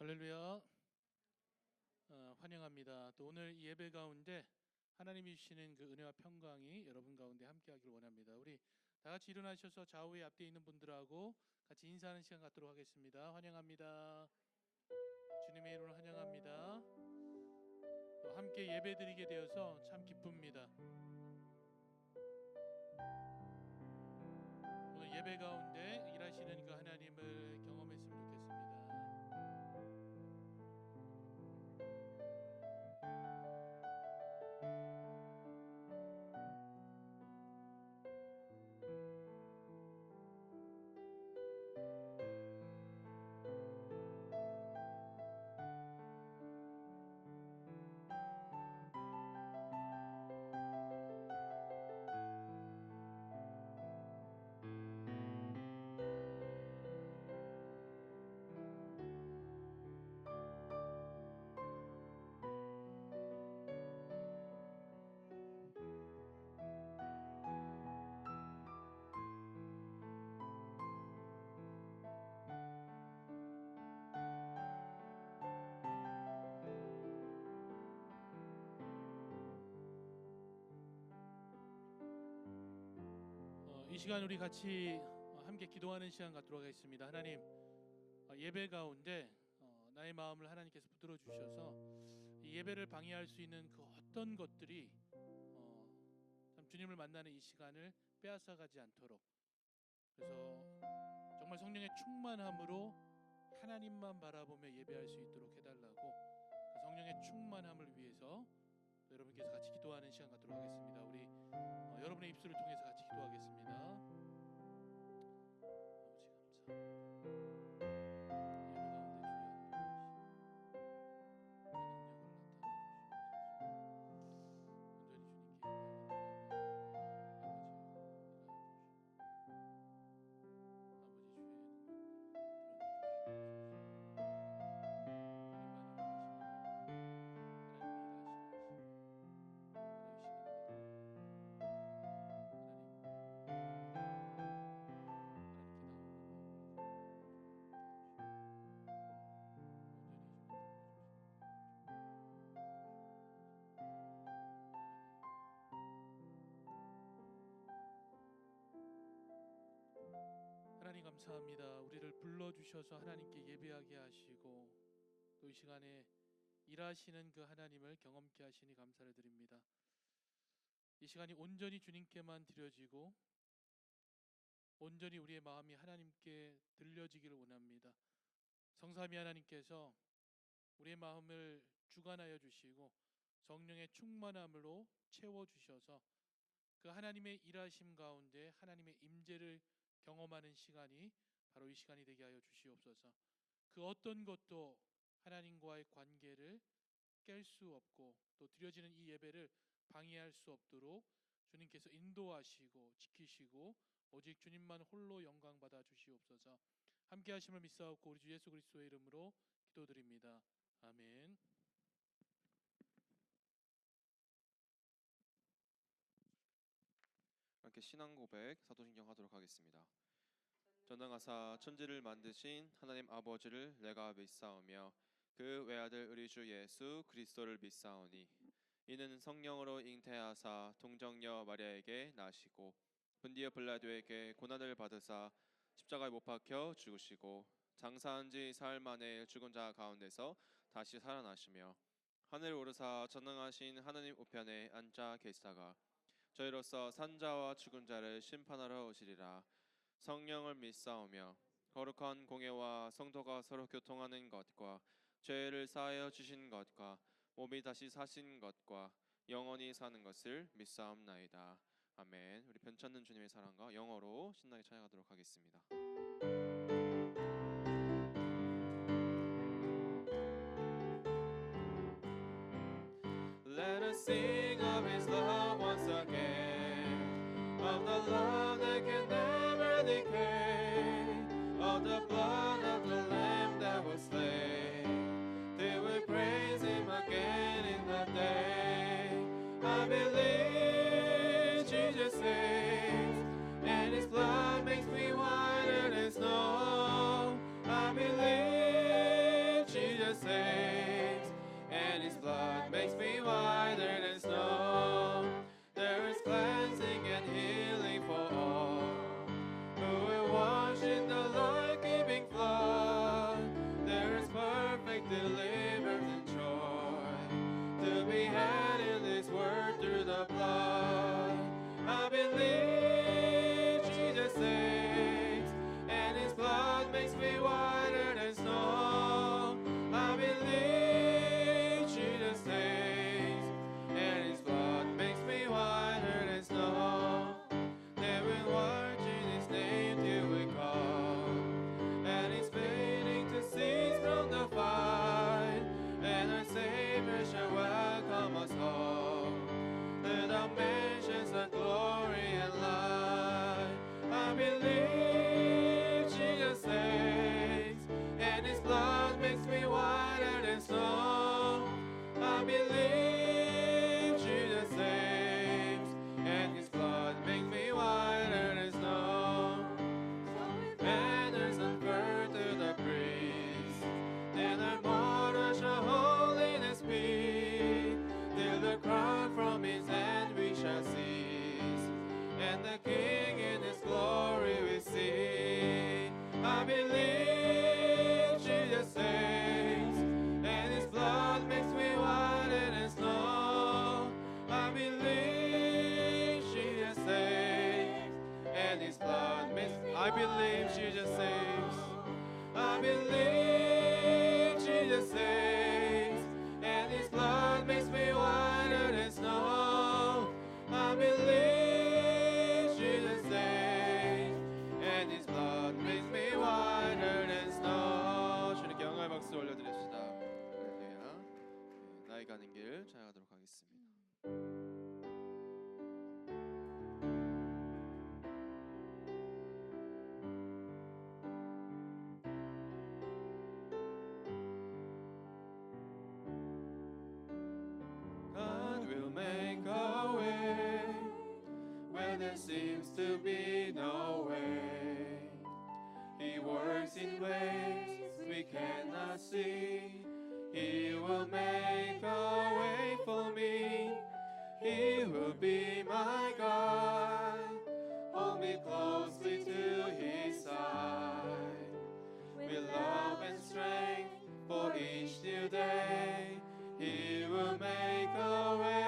할렐루야. 환영합니다. 또 오늘 이 예배 가운데 하나님이 주시는 그 은혜와 평강이 여러분 가운데 함께하기를 원합니다. 우리 다 같이 일어나셔서 좌우에 앞뒤에 있는 분들하고 같이 인사하는 시간 갖도록 하겠습니다. 환영합니다. 주님의 이름으로 환영합니다. 또 함께 예배드리게 되어서 참 기쁩니다. 오늘 예배 가운데 일하시는 그 하나님을 경험했으면 좋겠습니다. 이 시간 우리 같이 함께 기도하는 시간 갖도록 하겠습니다. 하나님, 예배 가운데 나의 마음을 하나님께서 붙들어 주셔서 이 예배를 방해할 수 있는 그 어떤 것들이 참 주님을 만나는 이 시간을 빼앗아가지 않도록, 그래서 정말 성령의 충만함으로 하나님만 바라보며 예배할 수 있도록 해달라고, 그 성령의 충만함을 위해서 여러분께서 같이 기도하는 시간 갖도록 하겠습니다. 우리 여러분의 입술을 통해서 같이 기도하겠습니다. 아버지 감사. 하나님 감사합니다. 우리를 불러주셔서 하나님께 예배하게 하시고 또 이 시간에 일하시는 그 하나님을 경험케 하시니 감사를 드립니다. 이 시간이 온전히 주님께만 드려지고 온전히 우리의 마음이 하나님께 들려지기를 원합니다. 성삼위 하나님께서 우리의 마음을 주관하여 주시고 성령의 충만함으로 채워주셔서 그 하나님의 일하심 가운데 하나님의 임재를 경험하는 시간이 바로 이 시간이 되게 하여 주시옵소서. 그 어떤 것도 하나님과의 관계를 깰 수 없고 또 드려지는 이 예배를 방해할 수 없도록 주님께서 인도하시고 지키시고 오직 주님만 홀로 영광 받아 주시옵소서. 함께 하심을 믿사옵고 우리 주 예수 그리스도의 이름으로 기도드립니다. 아멘. 함께 신앙 고백 사도신경 하도록 하겠습니다. 전능하사 천지를 만드신 하나님 아버지를 내가 믿사오며 그 외아들 우리 주 예수 그리스도를 믿사오니 이는 성령으로 잉태하사 동정녀 마리아에게 나시고 본디어 빌라도에게 고난을 받으사 십자가에 못 박혀 죽으시고 장사한 지 사흘 만에 죽은 자 가운데서 다시 살아나시며 하늘 오르사 전능하신 하나님 우편에 앉아 계시다가 저희로서 산자와 죽은 자를 심판하러 오시리라. 성령을 믿사오며 거룩한 공예와 성도가 서로 교통하는 것과 죄를 사하여 주신 것과 몸이 다시 사신 것과 영원히 사는 것을 믿사옵나이다. 아멘. 우리 편찮는 주님의 사랑과 영어로 신나게 찬양하도록 하겠습니다. Let us sing of His love once again, of the love that can never decay, of the blood of the Lamb that was slain, till we praise Him again in the day. I believe Jesus saves, and His blood makes me whiter than snow. I believe Jesus blood makes I believe Jesus saves. I believe Jesus saves, and His blood makes me whiter than snow. I believe Jesus saves, and His blood makes me whiter than snow. 주님께 영광의 박수 올려드립시다. 할렐루야. 네, 나의 가는 길 잘 가도록 하겠습니다. God will make a way where there seems to be no way. He works in ways we cannot see. He will make a way for me. He will be my God. Hold me closely to His side. With love and strength for each new day. He will make a way.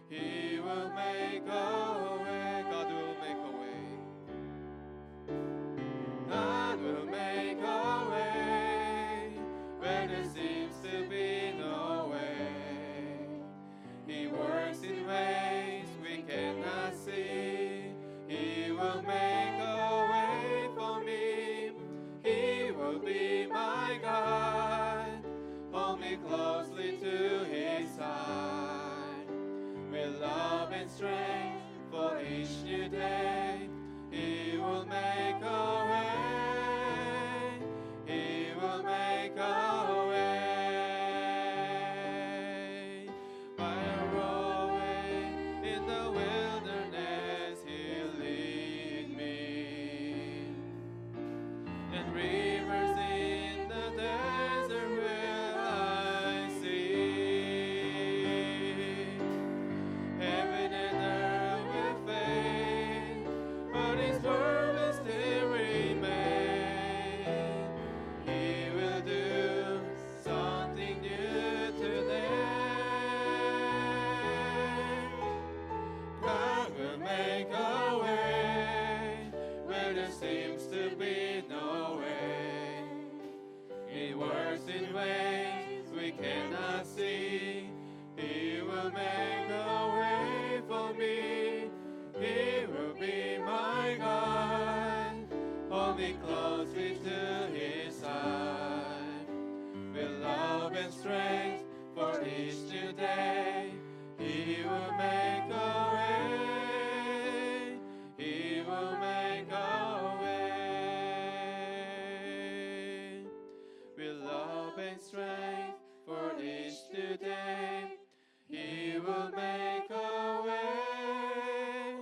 He will make a way. God will make a way. God will make a way where there seems to be no way. He works in ways we cannot see. He will make a way for me. He will be my God. Hold me closely to His side. With love and strength for each new day. He will make a way. He will make a way. By a roadway in the wilderness He'll lead me. And rivers in the desert will I see. Heaven and earth will fade, but His word will still remain. He will do something new today. God will make a way where there seems to be no way. He works in ways we cannot see. He will make a way for me. He will be my God. Hold me closely to His side. With love and strength for each new day. He will make a way. He will make a way. With love and strength for each new day. He will make a way.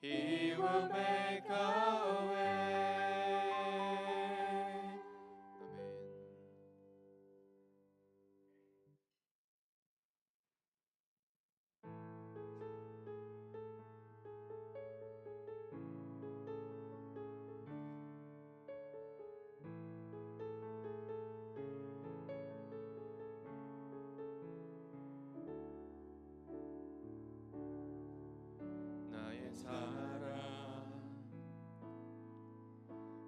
He will make a way. 아멘. 나의 사랑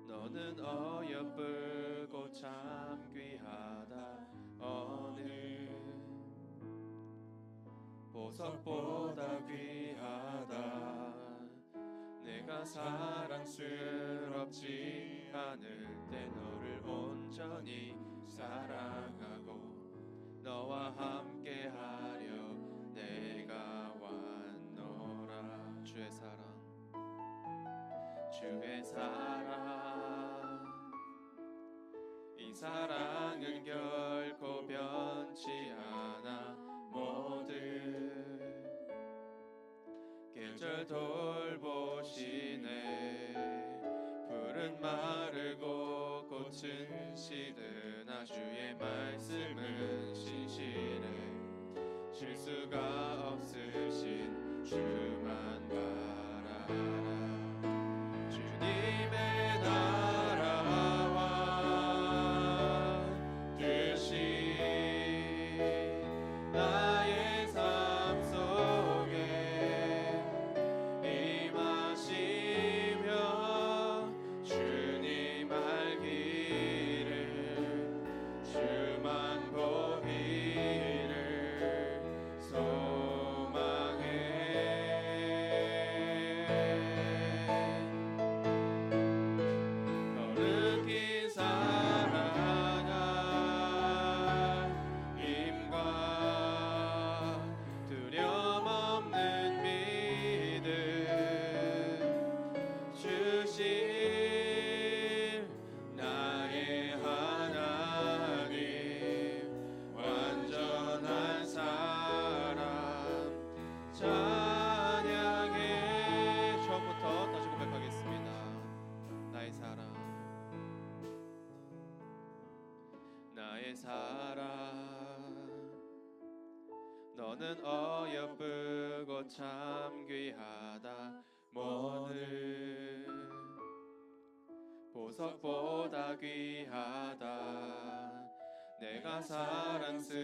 너는 어여쁘고 참 귀하다. 어느 보석보다 귀하다. 내가 사랑스럽지 않을 때 너를 온전히 사랑하고 너와 함께하려 내가 왔노라. 주의 사랑 주의 사랑 이 사랑은 결코 변치 않아. 모든 계절 돌보시네. 푸른 마르고 꽃은 시드나 주의 말씀은 신실해. 실수가 없으신 주만 바라라. 주님의 나라와 뜻이 나의 삶 속에 임하시 살아. 너는 어여쁘고 참 귀하다. 모든 보석보다 귀하다. 내가 사랑스럽지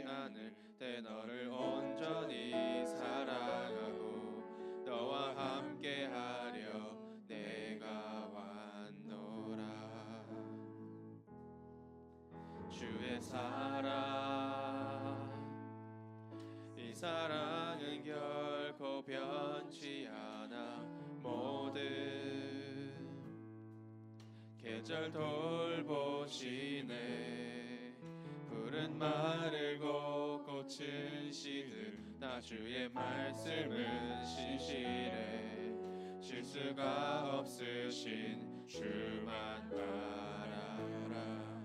않을 때 너를 온전히 사랑하고 너와 함께하려 내가 왔노라. 주의 사랑, 이 사랑은 결코 변치 않아. 모든 계절 돌보시네. 푸른 마르고 꽃은 시들 나 주의 말씀은 신실해. 실수가 없으신 주만 바라라.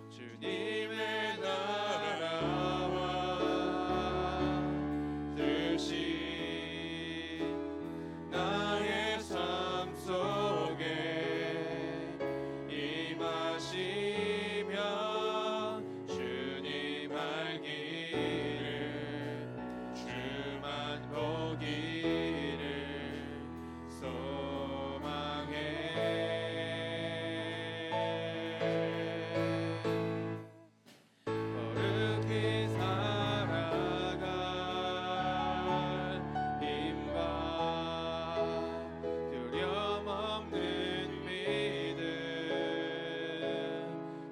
주님의 나라와 뜻이 나의 삶 속에 임하시며 주님 알기를 주만 보기를 소망해. 거룩히 살아갈 힘과 두려움 없는 믿음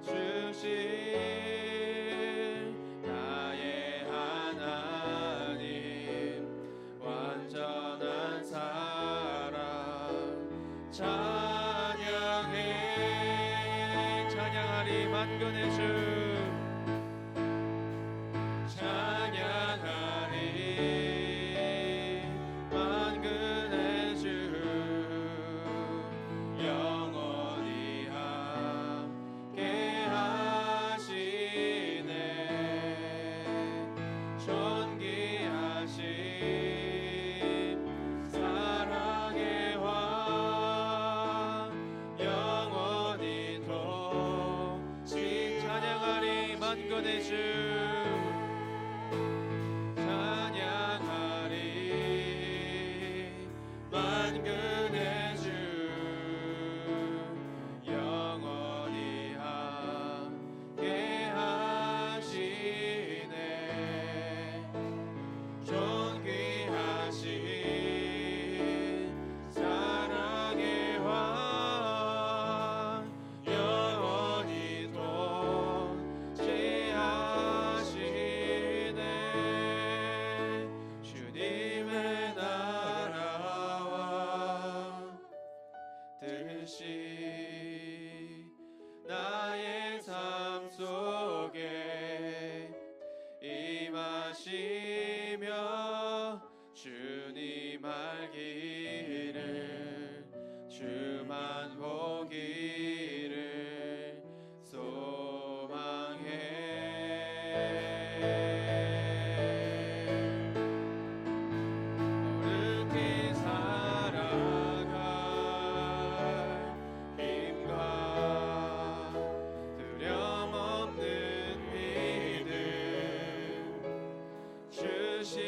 주실 나의 하나님. 완전한 사랑 찬양해. 찬양하리 만군의 주. 찬양하리 만군의 주. 영원히 함께 하시네. 존귀하신 사랑의 왕 영원히 동신. 찬양하리 만군의 주. 찬양하리 만군의 주. 영원히 함께 하시네. 존귀하신 사랑의 왕 영원히 통치하시네. 주님의 나라와 뜻이 나의 삶 속에 임하시며 주님 알기를 주만 보기를 소망해. 거룩히 살아갈 힘과 두려움 없는 믿음 주신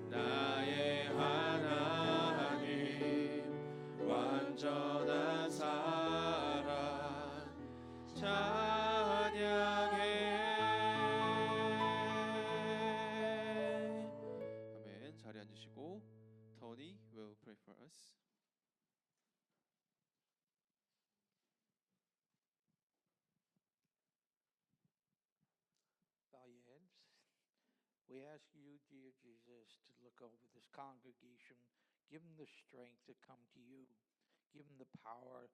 나의 하나님. 완전한 사랑 찬양해. 아멘. 자리에 앉으시고 Tony will pray for us. Bow your heads. We ask you, dear Jesus, to look over this congregation. Give them the strength to come to you. Give them the power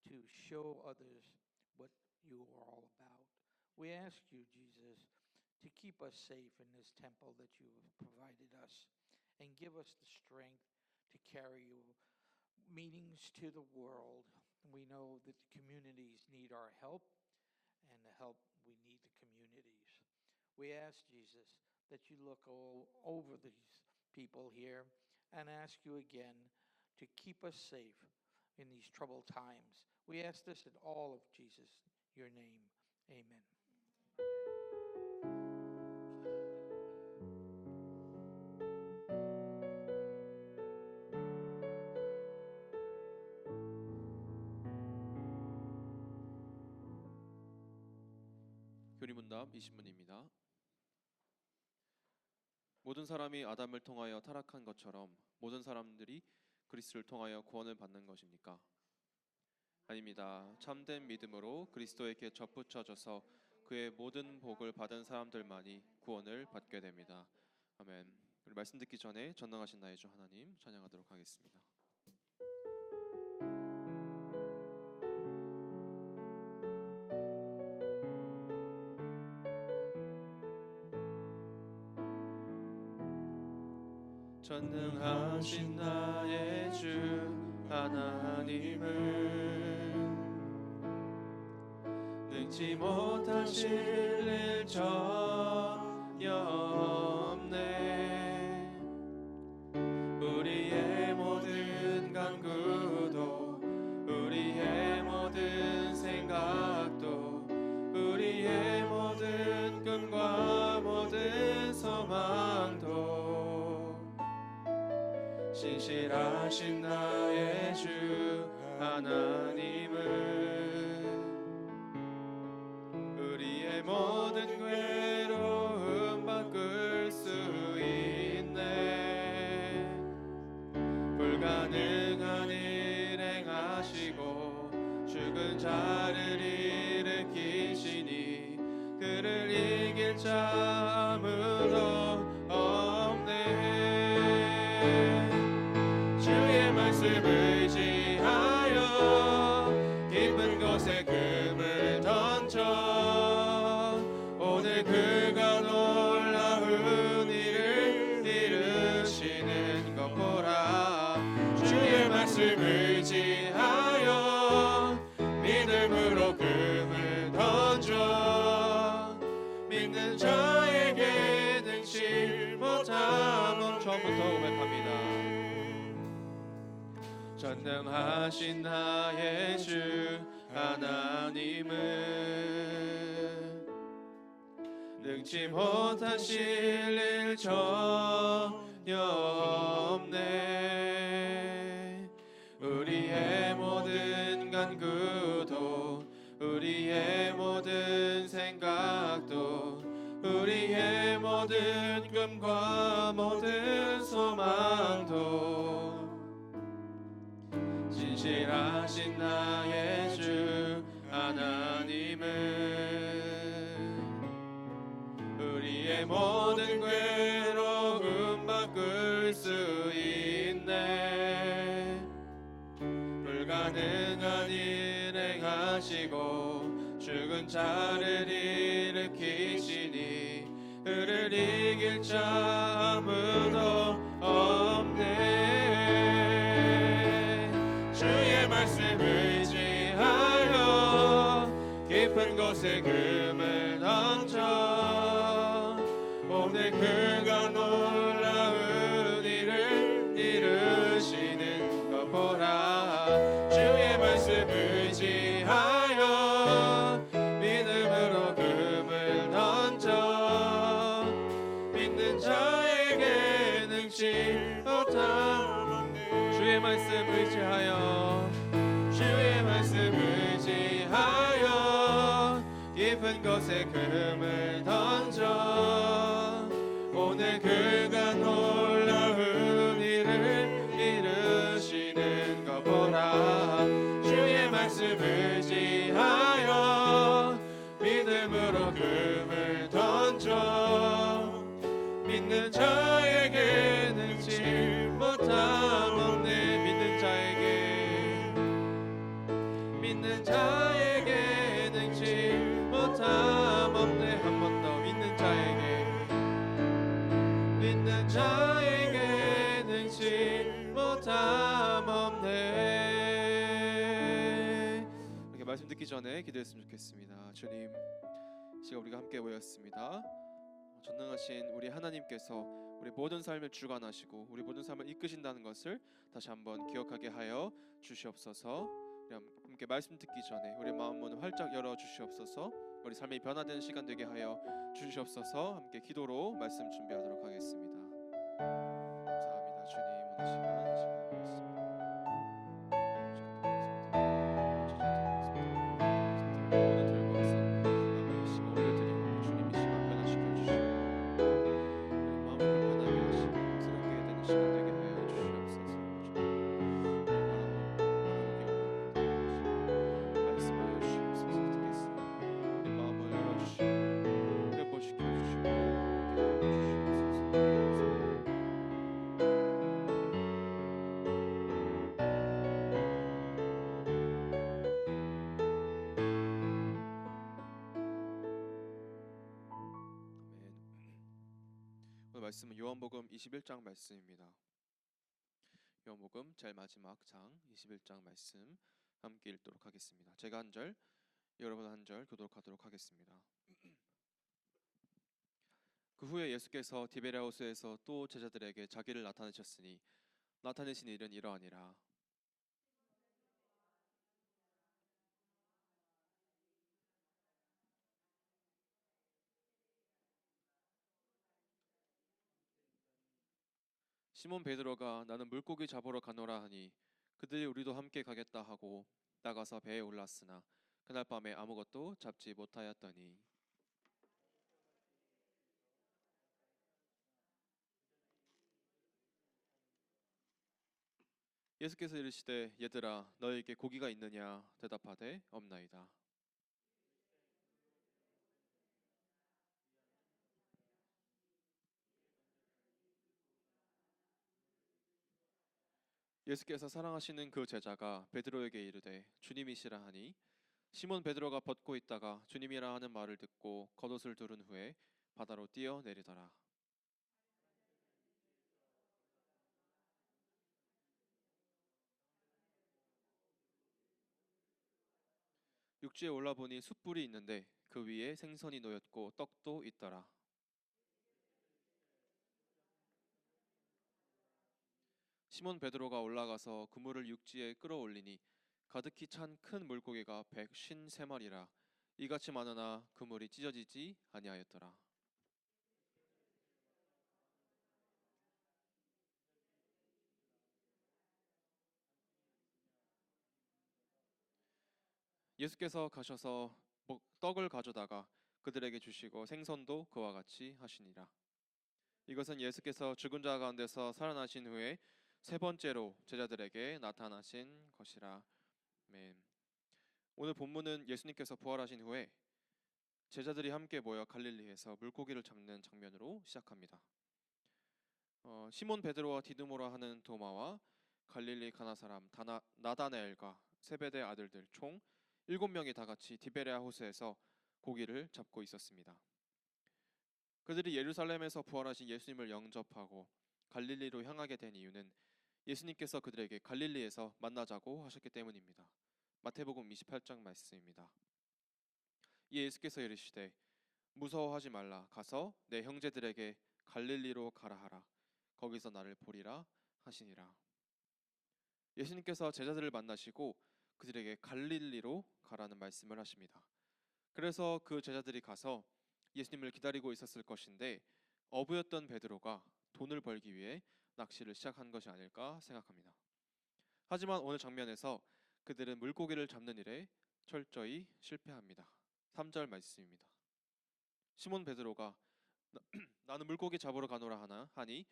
to show others what you are all about. We ask you, Jesus, to keep us safe in this temple that you have provided us and give us the strength to carry your meetings to the world. We know that the communities need our help, and the help we need the communities. We ask, Jesus, that you look all over these people here and ask you again to keep us safe, in these troubled times. We ask this in all of Jesus, your name. Amen. 교리문답 20문입니다. 모든 사람이 아담을 통하여 타락한 것처럼 모든 사람들이 그리스도를 통하여 구원을 받는 것입니까? 아닙니다. 참된 믿음으로 그리스도에게 접붙여져서 그의 모든 복을 받은 사람들만이 구원을 받게 됩니다. 아멘. 우리 말씀 듣기 전에 전능하신 나의 주 하나님 찬양하도록 하겠습니다. 전능하신 나의 주 하나님을 능치 못하실 일 전혀 없네. 우리의 모든 간구도 우리의 모든 생각도 우리의 모든 꿈과 모든 소망도 신실하신 나의 주 하나님은 우리의 모든 괴로움 바꿀 수 있네. 불가능한 일 행하시고 죽은 자를 일으키시니 그를 이길 자 아무도 없네. 주의 말씀 의지하여 깊은 곳에 금을 던져 오늘 그가 놀라운 일을 이루시는 것 보라. 주의 말씀 의지하여 믿음으로 금을 던져 믿는 자에게 능치 못함은 처음부터 고백합니다. 전능하신 나의 주 하나님은 능치 못하실 일 전혀 없네. 우리의 모든 간구도 우리의 모든 생각도 우리의 모든 꿈과 모든 소망도 신실하신 나의 주 하나님은 우리의 모든 괴로움 바꿀 수 있네. 불가능한 일 행하시고 죽은 자를 일으키시니 그를 이길 자 아무도 없네. 주의 말씀 의지하여 깊은 곳에 금을 던져 오늘 그가 놀라운 일을 이루시는 것 보라. 주의 말씀 의지하여 믿음으로 금을 던져 믿는 자에게 능치 못함. 주의 말씀 의지하여 주의 말씀 의지하여 깊은 곳에 금을 던져 오늘 그가 놀라운 일을 이루시는 것 보라. 주의 말씀 의지하여 믿음으로 금을 던져 믿는 자에게 능치 못함 없네. 믿는 자에게 능치 못함 없네. 한 번 더 믿는 자에게 능치 못함 없네. 이렇게 말씀 듣기 전에 기도했으면 좋겠습니다. 주님, 시간 우리가 함께 모였습니다. 전능하신 우리 하나님께서 우리 모든 삶을 주관하시고 우리 모든 삶을 이끄신다는 것을 다시 한번 기억하게 하여 주시옵소서. 우리 함께 말씀 듣기 전에 우리 마음 문을 활짝 열어 주시옵소서. 우리 삶이 변화되는 시간 되게 하여 주시옵소서. 함께 기도로 말씀 준비하도록 하겠습니다. 감사합니다. 주님, 오늘 시간 오늘 말씀은 요한복음 21장 말씀입니다. 요한복음 제일 마지막 장 21장 말씀 함께 읽도록 하겠습니다. 제가 한 절, 여러분 한 절 교독하도록 하겠습니다. 그 후에 예수께서 디베랴 호수에서 또 제자들에게 자기를 나타내셨으니 나타내신 일은 이러하니라. 시몬 베드로가 나는 물고기 잡으러 가노라 하니 그들이 우리도 함께 가겠다 하고 나가서 배에 올랐으나 그날 밤에 아무것도 잡지 못하였더니 예수께서 이르시되 얘들아 너에게 고기가 있느냐 대답하되 없나이다. 예수께서 사랑하시는 그 제자가 베드로에게 이르되 주님이시라 하니 시몬 베드로가 벗고 있다가 주님이라 하는 말을 듣고 겉옷을 두른 후에 바다로 뛰어내리더라. 육지에 올라보니 숯불이 있는데 그 위에 생선이 놓였고 떡도 있더라. 시몬 베드로가 올라가서 그물을 육지에 끌어올리니 가득히 찬 큰 물고기가 153마리라 이같이 많으나 그물이 찢어지지 아니하였더라. 예수께서 가셔서 떡을 가져다가 그들에게 주시고 생선도 그와 같이 하시니라. 이것은 예수께서 죽은 자 가운데서 살아나신 후에 세 번째로 제자들에게 나타나신 것이라. 아멘. 오늘 본문은 예수님께서 부활하신 후에 제자들이 함께 모여 갈릴리에서 물고기를 잡는 장면으로 시작합니다. 시몬 베드로와 디두모라 하는 도마와 갈릴리 가나 사람 나다나엘과 세베대 아들들 총 7명이 다 같이 디베랴 호수에서 고기를 잡고 있었습니다. 그들이 예루살렘에서 부활하신 예수님을 영접하고 갈릴리로 향하게 된 이유는 예수님께서 그들에게 갈릴리에서 만나자고 하셨기 때문입니다. 마태복음 28장 말씀입니다. 예수께서 이르시되 무서워하지 말라 가서 내 형제들에게 갈릴리로 가라 하라 거기서 나를 보리라 하시니라. 예수님께서 제자들을 만나시고 그들에게 갈릴리로 가라는 말씀을 하십니다. 그래서 그 제자들이 가서 예수님을 기다리고 있었을 것인데 어부였던 베드로가 돈을 벌기 위해 낚시를 시작한 것이 아닐까 생각합니다. 하지만 오늘 장면에서 그들은 물고기를 잡는 일에 철저히 실패합니다. 3절 말씀입니다. 시몬 베드로가 나는 물고기 잡으러 가노라 하니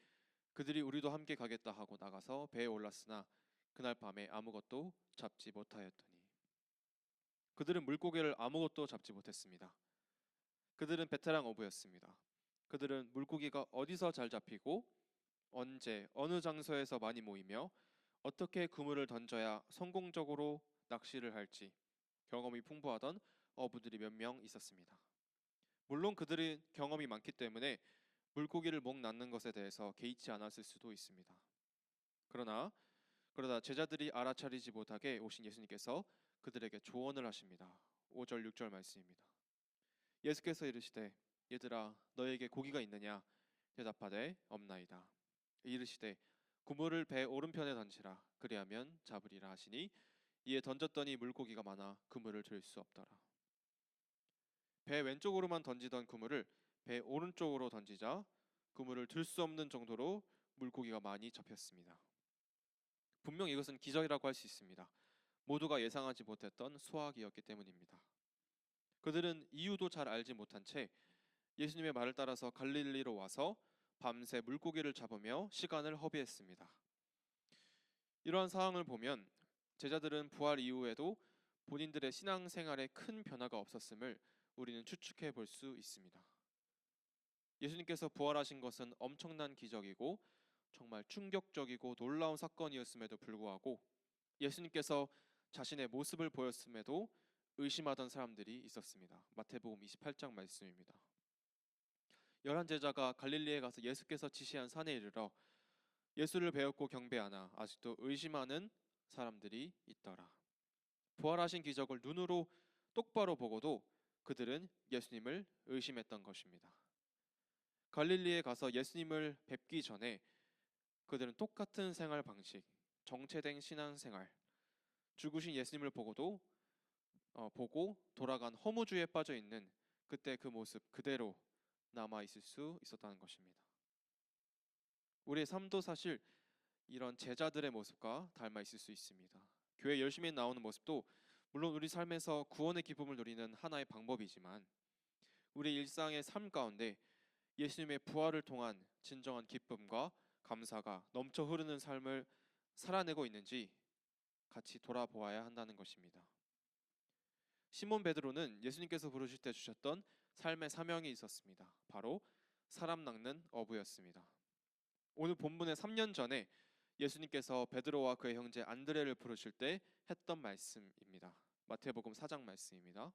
그들이 우리도 함께 가겠다 하고 나가서 배에 올랐으나 그날 밤에 아무것도 잡지 못하였더니 그들은 물고기를 아무것도 잡지 못했습니다. 그들은 베테랑 어부였습니다. 그들은 물고기가 어디서 잘 잡히고 언제 어느 장소에서 많이 모이며 어떻게 그물을 던져야 성공적으로 낚시를 할지 경험이 풍부하던 어부들이 몇 명 있었습니다. 물론 그들이 경험이 많기 때문에 물고기를 목 낚는 것에 대해서 개의치 않았을 수도 있습니다. 그러다 제자들이 알아차리지 못하게 오신 예수님께서 그들에게 조언을 하십니다. 5절 6절 말씀입니다. 예수께서 이르시되 얘들아 너에게 고기가 있느냐 대답하되 없나이다. 이르시되 그물을 배 오른편에 던지라. 그리하면 잡으리라 하시니 이에 던졌더니 물고기가 많아 그물을 들 수 없더라. 배 왼쪽으로만 던지던 그물을 배 오른쪽으로 던지자 그물을 들 수 없는 정도로 물고기가 많이 잡혔습니다. 분명 이것은 기적이라고 할 수 있습니다. 모두가 예상하지 못했던 수확이었기 때문입니다. 그들은 이유도 잘 알지 못한 채 예수님의 말을 따라서 갈릴리로 와서 밤새 물고기를 잡으며 시간을 허비했습니다. 이러한 상황을 보면 제자들은 부활 이후에도 본인들의 신앙생활에 큰 변화가 없었음을 우리는 추측해 볼 수 있습니다. 예수님께서 부활하신 것은 엄청난 기적이고 정말 충격적이고 놀라운 사건이었음에도 불구하고 예수님께서 자신의 모습을 보였음에도 의심하던 사람들이 있었습니다. 마태복음 28장 말씀입니다. 11 제자가 갈릴리에 가서 예수께서 지시한 산에 이르러 예수를 배웠고 경배하나 아직도 의심하는 사람들이 있더라. 부활하신 기적을 눈으로 똑바로 보고도 그들은 예수님을 의심했던 것입니다. 갈릴리에 가서 예수님을 뵙기 전에 그들은 똑같은 생활 방식, 정체된 신앙생활, 죽으신 예수님을 보고 돌아간 허무주의에 빠져 있는 그때 그 모습 그대로 남아 있을 수 있었다는 것입니다. 우리의 삶도 사실 이런 제자들의 모습과 닮아 있을 수 있습니다. 교회 열심히 나오는 모습도 물론 우리 삶에서 구원의 기쁨을 누리는 하나의 방법이지만 우리 일상의 삶 가운데 예수님의 부활을 통한 진정한 기쁨과 감사가 넘쳐 흐르는 삶을 살아내고 있는지 같이 돌아보아야 한다는 것입니다. 시몬 베드로는 예수님께서 부르실 때 주셨던 삶의 사명이 있었습니다. 바로 사람 낚는 어부였습니다. 오늘 본문의 3년 전에 예수님께서 베드로와 그의 형제 안드레를 부르실 때 했던 말씀입니다. 마태복음 4장 말씀입니다.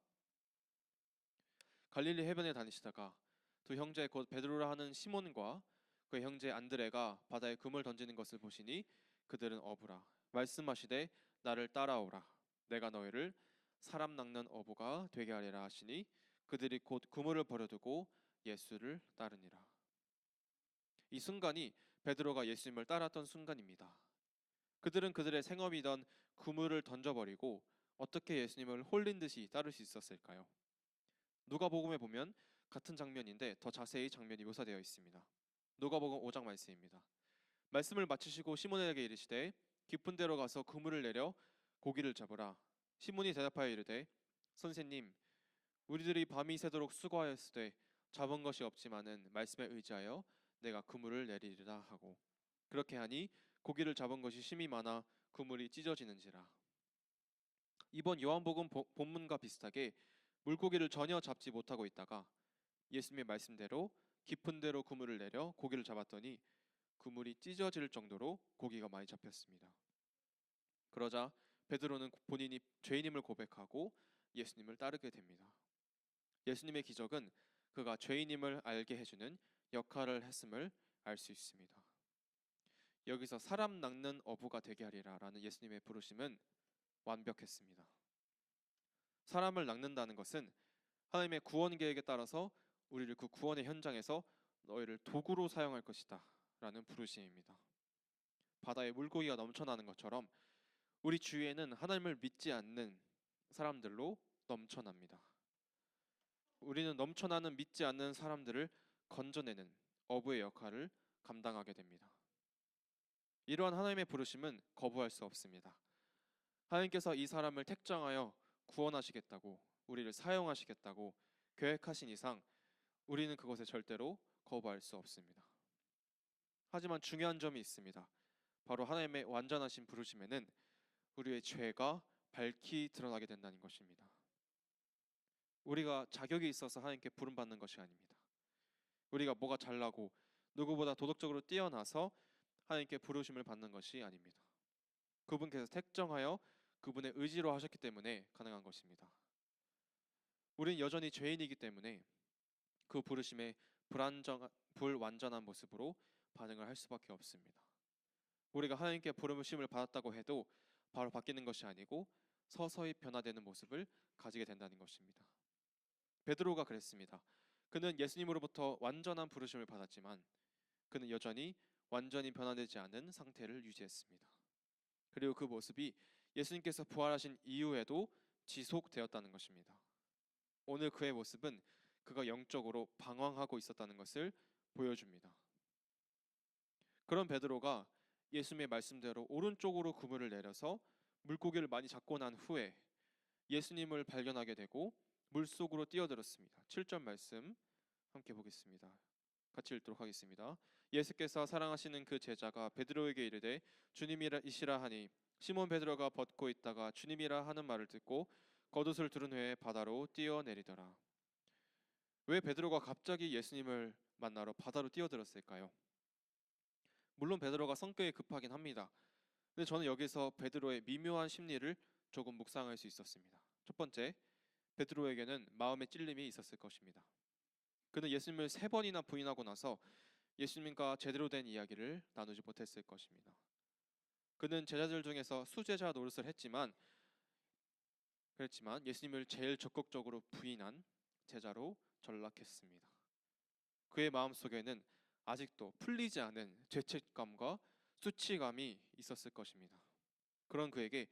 갈릴리 해변에 다니시다가 두 형제 곧 베드로라 하는 시몬과 그의 형제 안드레가 바다에 금을 던지는 것을 보시니 그들은 어부라. 말씀하시되 나를 따라오라. 내가 너희를 사람 낚는 어부가 되게 하리라 하시니 그들이 곧 그물을 버려두고 예수를 따르니라. 이 순간이 베드로가 예수님을 따랐던 순간입니다. 그들은 그들의 생업이던 그물을 던져버리고 어떻게 예수님을 홀린 듯이 따를 수 있었을까요? 누가복음에 보면 같은 장면인데 더 자세히 장면이 묘사되어 있습니다. 누가복음 5장 말씀입니다. 말씀을 마치시고 시몬에게 이르시되 깊은 데로 가서 그물을 내려 고기를 잡으라. 시몬이 대답하여 이르되 선생님 우리들이 밤이 새도록 수고하였으되 잡은 것이 없지만은 말씀에 의지하여 내가 그물을 내리리라 하고 그렇게 하니 고기를 잡은 것이 심히 많아 그물이 찢어지는지라. 이번 요한복음 본문과 비슷하게 물고기를 전혀 잡지 못하고 있다가 예수님의 말씀대로 깊은 데로 그물을 내려 고기를 잡았더니 그물이 찢어질 정도로 고기가 많이 잡혔습니다. 그러자 베드로는 본인이 죄인임을 고백하고 예수님을 따르게 됩니다. 예수님의 기적은 그가 죄인임을 알게 해주는 역할을 했음을 알 수 있습니다. 여기서 사람 낚는 어부가 되게 하리라 라는 예수님의 부르심은 완벽했습니다. 사람을 낚는다는 것은 하나님의 구원 계획에 따라서 우리를 그 구원의 현장에서 너희를 도구로 사용할 것이다 라는 부르심입니다. 바다에 물고기가 넘쳐나는 것처럼 우리 주위에는 하나님을 믿지 않는 사람들로 넘쳐납니다. 우리는 넘쳐나는 믿지 않는 사람들을 건져내는 어부의 역할을 감당하게 됩니다. 이러한 하나님의 부르심은 거부할 수 없습니다. 하나님께서 이 사람을 택정하여 구원하시겠다고 우리를 사용하시겠다고 계획하신 이상 우리는 그것에 절대로 거부할 수 없습니다. 하지만 중요한 점이 있습니다. 바로 하나님의 완전하신 부르심에는 우리의 죄가 밝히 드러나게 된다는 것입니다. 우리가 자격이 있어서 하나님께 부름받는 것이 아닙니다. 우리가 뭐가 잘나고 누구보다 도덕적으로 뛰어나서 하나님께 부르심을 받는 것이 아닙니다. 그분께서 택정하여 그분의 의지로 하셨기 때문에 가능한 것입니다. 우리는 여전히 죄인이기 때문에 그 부르심에 불완전한 모습으로 반응을 할 수밖에 없습니다. 우리가 하나님께 부르심을 받았다고 해도 바로 바뀌는 것이 아니고 서서히 변화되는 모습을 가지게 된다는 것입니다. 베드로가 그랬습니다. 그는 예수님으로부터 완전한 부르심을 받았지만 그는 여전히 완전히 변화되지 않은 상태를 유지했습니다. 그리고 그 모습이 예수님께서 부활하신 이후에도 지속되었다는 것입니다. 오늘 그의 모습은 그가 영적으로 방황하고 있었다는 것을 보여줍니다. 그런 베드로가 예수님의 말씀대로 오른쪽으로 그물을 내려서 물고기를 많이 잡고 난 후에 예수님을 발견하게 되고 물속으로 뛰어들었습니다. 7절 말씀 함께 보겠습니다. 같이 읽도록 하겠습니다. 예수께서 사랑하시는 그 제자가 베드로에게 이르되 주님이시라 하니 시몬 베드로가 벗고 있다가 주님이라 하는 말을 듣고 겉옷을 두른 후에 바다로 뛰어내리더라. 왜 베드로가 갑자기 예수님을 만나러 바다로 뛰어들었을까요? 물론 베드로가 성격이 급하긴 합니다. 근데 저는 여기서 베드로의 미묘한 심리를 조금 묵상할 수 있었습니다. 첫 번째, 베드로에게는 마음의 찔림이 있었을 것입니다. 그는 예수님을 3번이나 부인하고 나서 예수님과 제대로 된 이야기를 나누지 못했을 것입니다. 그는 제자들 중에서 수제자 노릇을 그랬지만 예수님을 제일 적극적으로 부인한 제자로 전락했습니다. 그의 마음속에는 아직도 풀리지 않은 죄책감과 수치감이 있었을 것입니다. 그런 그에게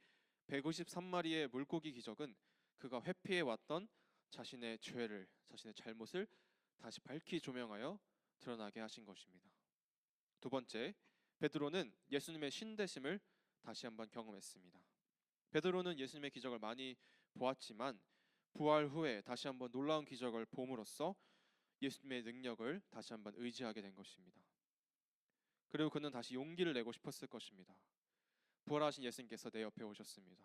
153마리의 물고기 기적은 그가 회피해 왔던 자신의 죄를, 자신의 잘못을 다시 밝히 조명하여 드러나게 하신 것입니다. 두 번째, 베드로는 예수님의 신되심을 다시 한번 경험했습니다. 베드로는 예수님의 기적을 많이 보았지만 부활 후에 다시 한번 놀라운 기적을 봄으로써 예수님의 능력을 다시 한번 의지하게 된 것입니다. 그리고 그는 다시 용기를 내고 싶었을 것입니다. 부활하신 예수님께서 내 옆에 오셨습니다.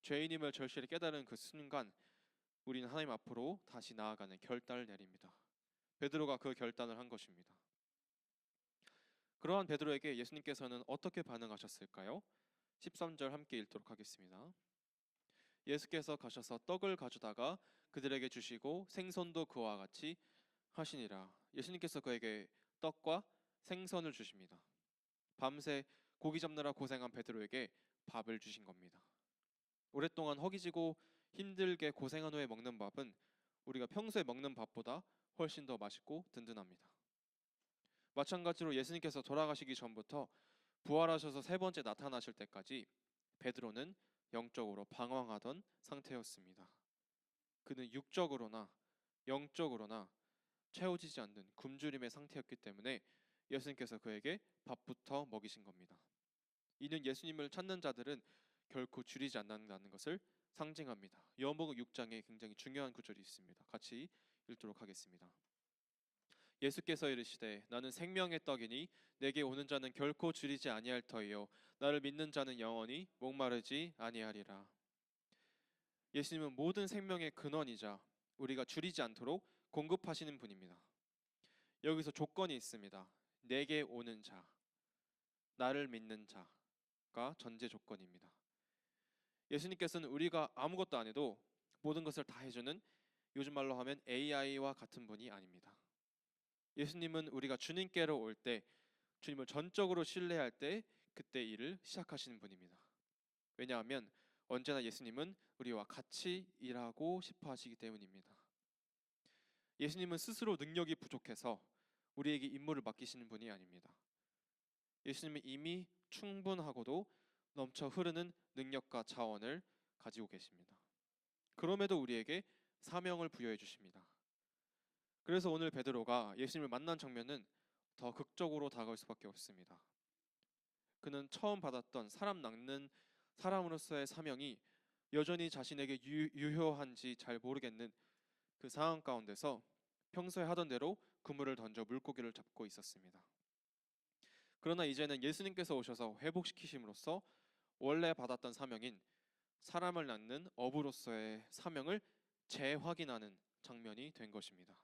죄인임을 절실히 깨달은 그 순간 우리는 하나님 앞으로 다시 나아가는 결단을 내립니다. 베드로가 그 결단을 한 것입니다. 그러한 베드로에게 예수님께서는 어떻게 반응하셨을까요? 13절 함께 읽도록 하겠습니다. 예수께서 가셔서 떡을 가져다가 그들에게 주시고 생선도 그와 같이 하시니라. 예수님께서 그에게 떡과 생선을 주십니다. 밤새 고기 잡느라 고생한 베드로에게 밥을 주신 겁니다. 오랫동안 허기지고 힘들게 고생한 후에 먹는 밥은 우리가 평소에 먹는 밥보다 훨씬 더 맛있고 든든합니다. 마찬가지로 예수님께서 돌아가시기 전부터 부활하셔서 3번째 나타나실 때까지 베드로는 영적으로 방황하던 상태였습니다. 그는 육적으로나 영적으로나 채워지지 않는 굶주림의 상태였기 때문에 예수님께서 그에게 밥부터 먹이신 겁니다. 이는 예수님을 찾는 자들은 결코 줄이지 않는다는 것을 상징합니다. 요한복음 6장에 굉장히 중요한 구절이 있습니다. 같이 읽도록 하겠습니다. 예수께서 이르시되 나는 생명의 떡이니 내게 오는 자는 결코 줄이지 아니할 터이요 나를 믿는 자는 영원히 목마르지 아니하리라. 예수님은 모든 생명의 근원이자 우리가 줄이지 않도록 공급하시는 분입니다. 여기서 조건이 있습니다. 내게 오는 자, 나를 믿는 자가 전제 조건입니다. 예수님께서는 우리가 아무것도 안 해도 모든 것을 다 해주는 요즘 말로 하면 AI와 같은 분이 아닙니다. 예수님은 우리가 주님께로 올 때, 주님을 전적으로 신뢰할 때 그때 일을 시작하시는 분입니다. 왜냐하면 언제나 예수님은 우리와 같이 일하고 싶어 하시기 때문입니다. 예수님은 스스로 능력이 부족해서 우리에게 임무를 맡기시는 분이 아닙니다. 예수님은 이미 충분하고도 넘쳐 흐르는 능력과 자원을 가지고 계십니다. 그럼에도 우리에게 사명을 부여해 주십니다. 그래서 오늘 베드로가 예수님을 만난 장면은 더 극적으로 다가올 수밖에 없습니다. 그는 처음 받았던 사람 낚는 사람으로서의 사명이 여전히 자신에게 유효한지 잘 모르겠는 그 상황 가운데서 평소에 하던 대로 그물을 던져 물고기를 잡고 있었습니다. 그러나 이제는 예수님께서 오셔서 회복시키심으로써 원래 받았던 사명인 사람을 낚는 어부로서의 사명을 재확인하는 장면이 된 것입니다.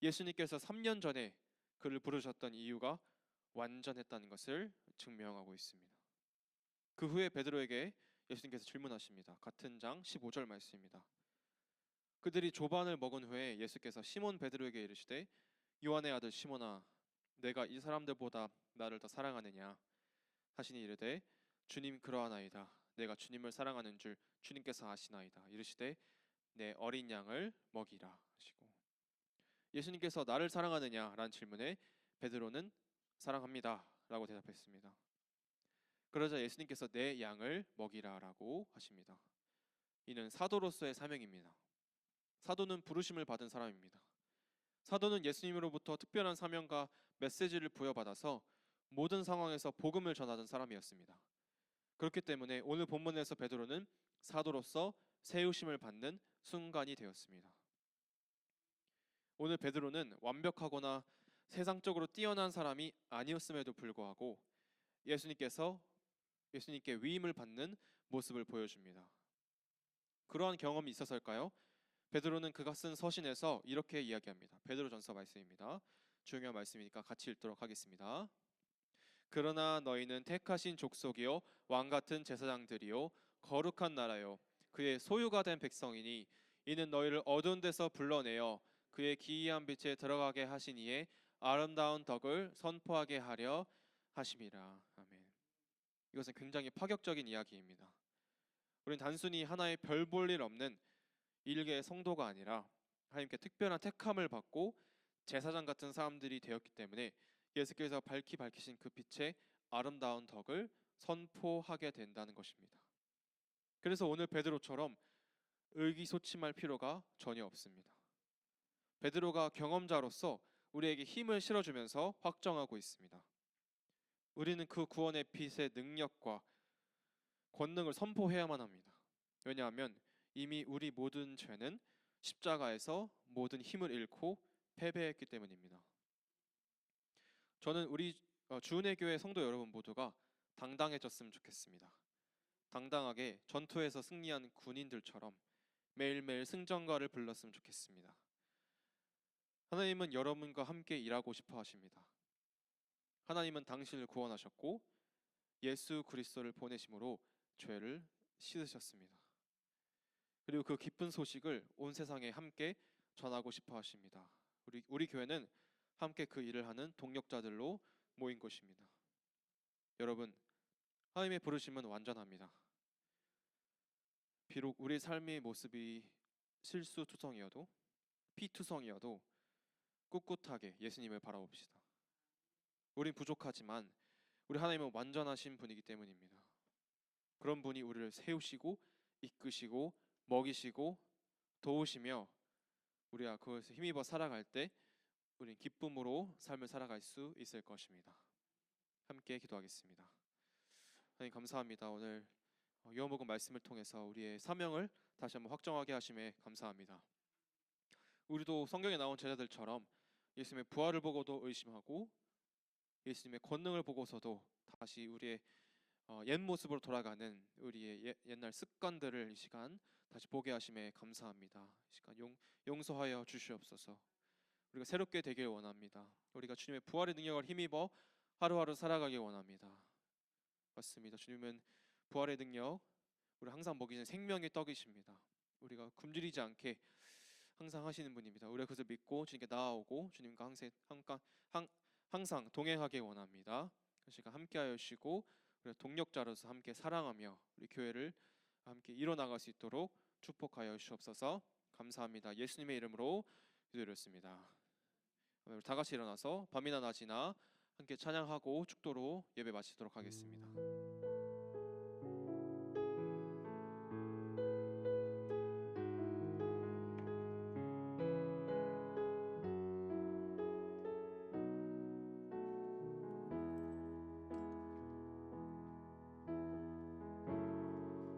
예수님께서 3년 전에 그를 부르셨던 이유가 완전했다는 것을 증명하고 있습니다. 그 후에 베드로에게 예수님께서 질문하십니다. 같은 장 15절 말씀입니다. 그들이 조반을 먹은 후에 예수께서 시몬 베드로에게 이르시되 요한의 아들 시몬아 내가 이 사람들보다 나를 더 사랑하느냐 하시니 이르되 주님 그러하나이다. 내가 주님을 사랑하는 줄 주님께서 아시나이다. 이르시되 내 어린 양을 먹이라 하시고 예수님께서 나를 사랑하느냐라는 질문에 베드로는 사랑합니다 라고 대답했습니다. 그러자 예수님께서 내 양을 먹이라 라고 하십니다. 이는 사도로서의 사명입니다. 사도는 부르심을 받은 사람입니다. 사도는 예수님으로부터 특별한 사명과 메시지를 부여받아서 모든 상황에서 복음을 전하던 사람이었습니다. 그렇기 때문에 오늘 본문에서 베드로는 사도로서 세우심을 받는 순간이 되었습니다. 오늘 베드로는 완벽하거나 세상적으로 뛰어난 사람이 아니었음에도 불구하고 예수님께 위임을 받는 모습을 보여줍니다. 그러한 경험이 있어서일까요? 베드로는 그가 쓴 서신에서 이렇게 이야기합니다. 베드로전서 말씀입니다. 중요한 말씀이니까 같이 읽도록 하겠습니다. 그러나 너희는 택하신 족속이요 왕 같은 제사장들이요 거룩한 나라요 그의 소유가 된 백성이니 이는 너희를 어두운 데서 불러내어 그의 기이한 빛에 들어가게 하시니에 아름다운 덕을 선포하게 하려 하심이라. 아멘. 이것은 굉장히 파격적인 이야기입니다. 우리는 단순히 하나의 별 볼 일 없는 일개의 성도가 아니라 하나님께 특별한 택함을 받고 제사장 같은 사람들이 되었기 때문에 예수께서 밝히신 그 빛의 아름다운 덕을 선포하게 된다는 것입니다. 그래서 오늘 베드로처럼 의기소침할 필요가 전혀 없습니다. 베드로가 경험자로서 우리에게 힘을 실어주면서 확정하고 있습니다. 우리는 그 구원의 빛의 능력과 권능을 선포해야만 합니다. 왜냐하면 이미 우리 모든 죄는 십자가에서 모든 힘을 잃고 패배했기 때문입니다. 저는 우리 주은혜 교회 성도 여러분 모두가 당당해졌으면 좋겠습니다. 당당하게 전투에서 승리한 군인들처럼 매일매일 승전가를 불렀으면 좋겠습니다. 하나님은 여러분과 함께 일하고 싶어 하십니다. 하나님은 당신을 구원하셨고 예수 그리스도를 보내심으로 죄를 씻으셨습니다. 그리고 그 기쁜 소식을 온 세상에 함께 전하고 싶어 하십니다. 우리 교회는 함께 그 일을 하는 동력자들로 모인 것입니다. 여러분, 하나님의 부르심은 완전합니다. 비록 우리 삶의 모습이 실수투성이어도 피투성이어도 꿋꿋하게 예수님을 바라봅시다. 우린 부족하지만 우리 하나님은 완전하신 분이기 때문입니다. 그런 분이 우리를 세우시고 이끄시고 먹이시고 도우시며 우리가 그것을 힘입어 살아갈 때 우린 기쁨으로 삶을 살아갈 수 있을 것입니다. 함께 기도하겠습니다. 하나님 감사합니다. 오늘 요한복음 말씀을 통해서 우리의 사명을 다시 한번 확정하게 하심에 감사합니다. 우리도 성경에 나온 제자들처럼 예수님의 부활을 보고도 의심하고 예수님의 권능을 보고서도 다시 우리의 옛 모습으로 돌아가는 우리의 옛날 습관들을 이 시간 다시 보게 하심에 감사합니다. 이 시간 용서하여 주시옵소서. 우리가 새롭게 되길 원합니다. 우리가 주님의 부활의 능력을 힘입어 하루하루 살아가길 원합니다. 맞습니다. 주님은 부활의 능력, 우리 항상 먹이는 생명의 떡이십니다. 우리가 굶주리지 않게 항상 하시는 분입니다. 우리가 그것을 믿고 주님께 나아오고 주님과 항상 동행하길 원합니다. 그 시간 함께하여 주시고 우리 동력자로서 함께 사랑하며 우리 교회를 함께 이뤄나갈 수 있도록 축복하여 주시옵소서. 감사합니다. 예수님의 이름으로 기도드렸습니다. 오늘 다 같이 일어나서 밤이나 낮이나 함께 찬양하고 축도로 예배 마치도록 하겠습니다.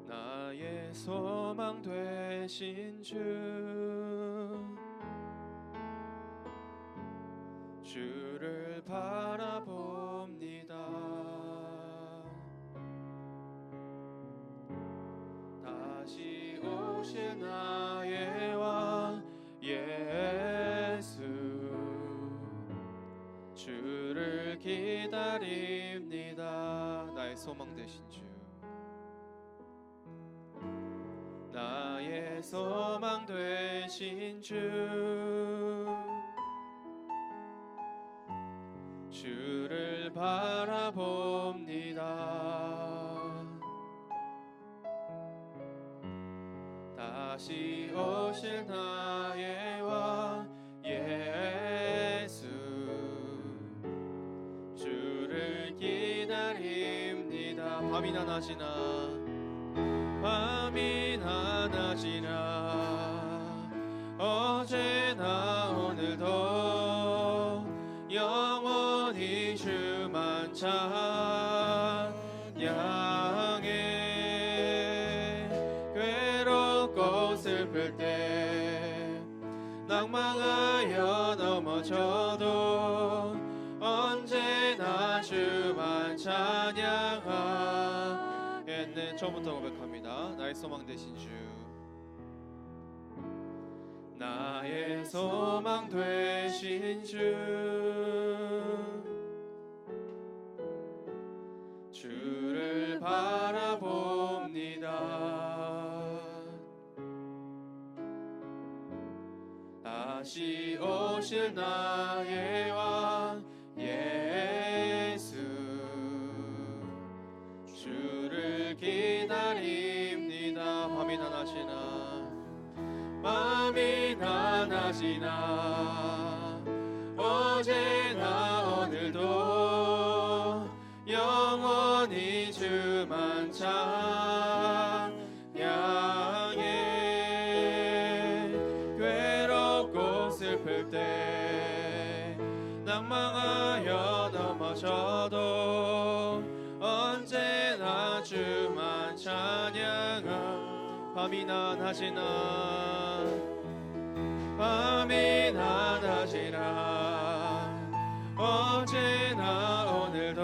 나의 소망 되신 주를 바라봅니다. 다시 오실 나의 왕 예수 주를 기다립니다. 나의 소망 되신 주 나의 소망 되신 주를 바라봅니다. 다시 오실 나의 왕 예수 밤이나 낮이나 밤이나 낮이나 어제나 오늘도 영원히 주만 찬양해. 괴롭고 슬플 때 낭망하여 넘어져도 언제나 주만 찬양하겠네. 처음부터 고백합니다. 나의 소망 되신 주, 나의 소망 되신 주, 주를 바라봅니다. 다시 오실 나의 왕 예수, 주를 기다립니다. 밤이나 낮이나 밤이나 낮이나 어제나 오늘도 영원히 주만 찬양해. 괴롭고 슬플 때 낭망하여 넘어져도 언제나 주만 찬양하. 밤이나 낮이나 밤이나 낮이나 어제나 오늘도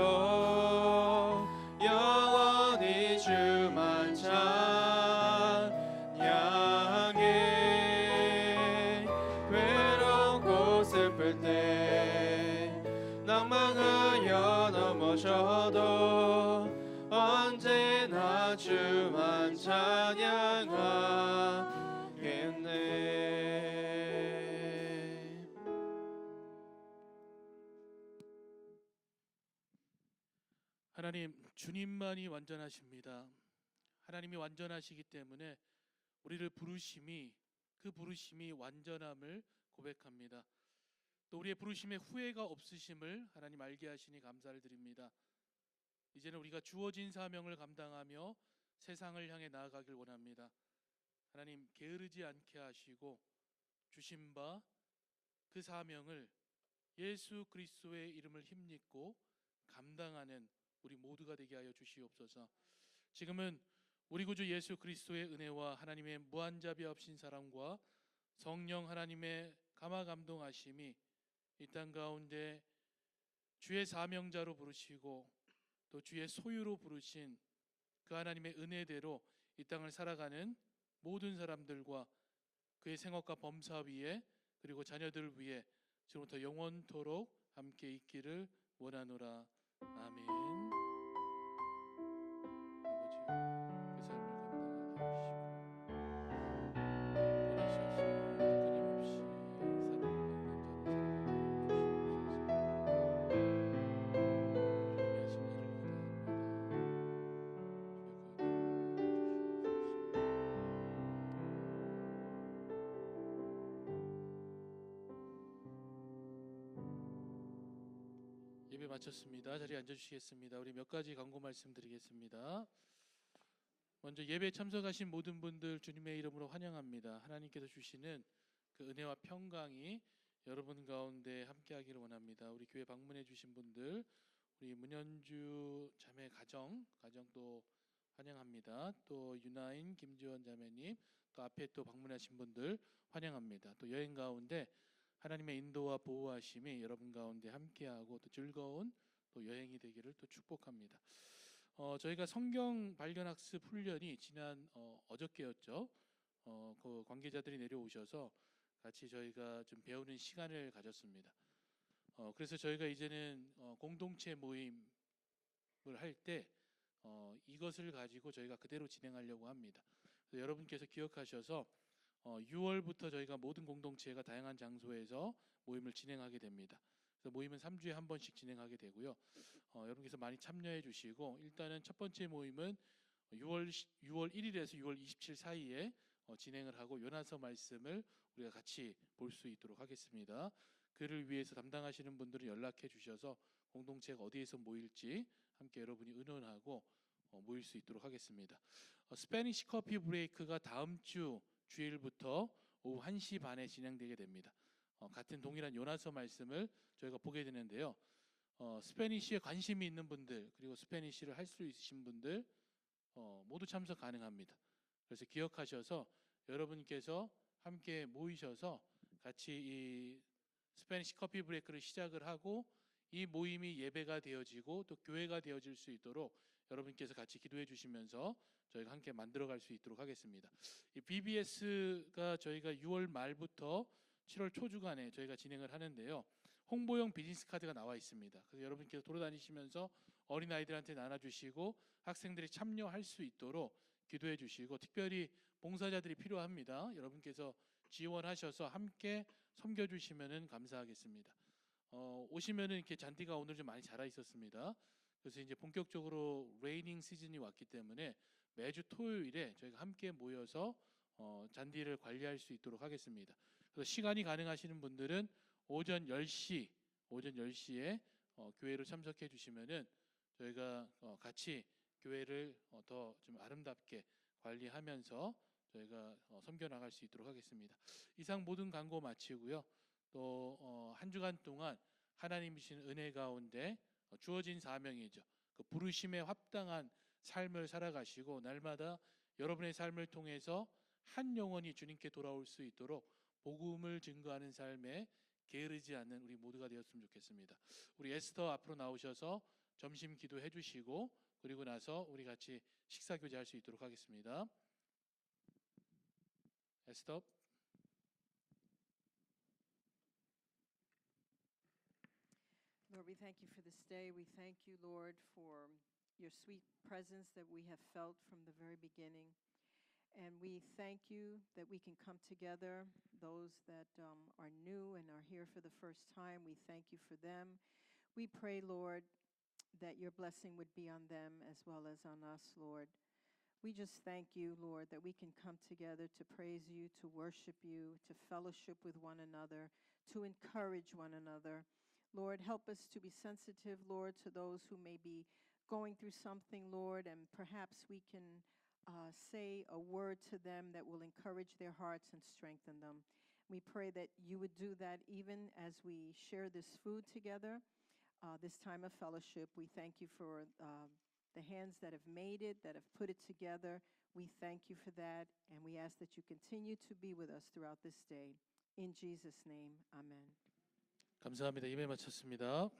영원히 주만 찬양해. 괴롭고 슬플 때 낭망하여 넘어져도 언제나 주만 찬양하겠네. 하나님, 주님만이 완전하십니다. 하나님이 완전하시기 때문에 우리를 부르심이, 그 부르심이 완전함을 고백합니다. 또 우리의 부르심에 후회가 없으심을 하나님 알게 하시니 감사를 드립니다. 이제는 우리가 주어진 사명을 감당하며 세상을 향해 나아가길 원합니다. 하나님, 게으르지 않게 하시고 주신 바 그 사명을 예수 그리스도의 이름을 힘입고 감당하는 우리 모두가 되게 하여 주시옵소서. 지금은 우리 구주 예수 그리스도의 은혜와 하나님의 무한자비 없인 사랑과 성령 하나님의 감화 감동하심이 이 땅 가운데 주의 사명자로 부르시고 또 주의 소유로 부르신 그 하나님의 은혜대로 이 땅을 살아가는 모든 사람들과 그의 생업과 범사 위에 그리고 자녀들 위에 지금부터 영원토록 함께 있기를 원하노라. 아멘. 아버지, 그 삶을 감당하게 하시고 예배 마쳤습니다. 자리에 앉아주시겠습니다. 우리 몇 가지 광고 말씀드리겠습니다. 먼저 예배에 참석하신 모든 분들 주님의 이름으로 환영합니다. 하나님께서 주시는 그 은혜와 평강이 여러분 가운데 함께하기를 원합니다. 우리 교회 방문해 주신 분들, 우리 문현주 자매 가정도 환영합니다. 또 유나인 김지원 자매님, 또 앞에 또 방문하신 분들 환영합니다. 또 여행 가운데 하나님의 인도와 보호하심이 여러분 가운데 함께하고 또 즐거운 또 여행이 되기를 또 축복합니다. 저희가 성경 발견학습 훈련이 지난 어저께였죠. 그 관계자들이 내려오셔서 같이 저희가 좀 배우는 시간을 가졌습니다. 그래서 저희가 이제는 공동체 모임을 할 때 이것을 가지고 저희가 그대로 진행하려고 합니다. 그래서 여러분께서 기억하셔서 6월부터 저희가 모든 공동체가 다양한 장소에서 모임을 진행하게 됩니다. 그래서 모임은 3주에 한 번씩 진행하게 되고요. 여러분께서 많이 참여해 주시고, 일단은 첫 번째 모임은 6월 1일에서 6월 27일 사이에 진행을 하고 요나서 말씀을 우리가 같이 볼 수 있도록 하겠습니다. 그를 위해서 담당하시는 분들은 연락해 주셔서 공동체가 어디에서 모일지 함께 여러분이 의논하고 모일 수 있도록 하겠습니다. 스페니시 커피 브레이크가 다음 주 주일부터 오후 1시 반에 진행되게 됩니다. 같은 동일한 요나서 말씀을 저희가 보게 되는데요. 스페니시에 관심이 있는 분들 그리고 스페니시를 할 수 있으신 분들 모두 참석 가능합니다. 그래서 기억하셔서 여러분께서 함께 모이셔서 같이 이 스페니시 커피 브레이크를 시작을 하고 이 모임이 예배가 되어지고 또 교회가 되어질 수 있도록 여러분께서 같이 기도해 주시면서 저희가 함께 만들어갈 수 있도록 하겠습니다. 이 BBS가 저희가 6월 말부터 7월 초 주간에 저희가 진행을 하는데요. 홍보용 비즈니스 카드가 나와 있습니다. 그래서 여러분께서 돌아다니시면서 어린 아이들한테 나눠주시고 학생들이 참여할 수 있도록 기도해 주시고 특별히 봉사자들이 필요합니다. 여러분께서 지원하셔서 함께 섬겨주시면 감사하겠습니다. 오시면은 이렇게 잔디가 오늘 좀 많이 자라 있었습니다. 그래서 이제 본격적으로 레이닝 시즌이 왔기 때문에 매주 토요일에 저희가 함께 모여서 잔디를 관리할 수 있도록 하겠습니다. 그래서 시간이 가능하시는 분들은 오전 10시에 교회로 참석해 주시면은 저희가 같이 교회를 더 좀 아름답게 관리하면서 저희가 섬겨 나갈 수 있도록 하겠습니다. 이상 모든 광고 마치고요. 또 한 주간 동안 하나님이 주신 은혜 가운데 주어진 사명이죠. 그 부르심에 합당한 삶을 살아가시고 날마다 여러분의 삶을 통해서 한 영혼이 주님께 돌아올 수 있도록 복음을 증거하는 삶에 게으르지 않는 우리 모두가 되었으면 좋겠습니다. 우리 에스터 앞으로 나오셔서 점심 기도해 주시고 그리고 나서 우리 같이 식사 교제할 수 있도록 하겠습니다. 에스터. Lord, we thank you for this day. We thank you, Lord, for your sweet presence that we have felt from the very beginning. And we thank you that we can come together. Those that are new and are here for the first time, we thank you for them. We pray, Lord, that your blessing would be on them as well as on us, Lord. We just thank you, Lord, that we can come together to praise you, to worship you, to fellowship with one another, to encourage one another. Lord, help us to be sensitive, Lord, to those who may be going through something, Lord, and perhaps we can say a word to them that will encourage their hearts and strengthen them. We pray that you would do that even as we share this food together, this time of fellowship. We thank you for the hands that have made it, that have put it together. We thank you for that, and we ask that you continue to be with us throughout this day. In Jesus' name, amen. 감사합니다. 예배 마쳤습니다.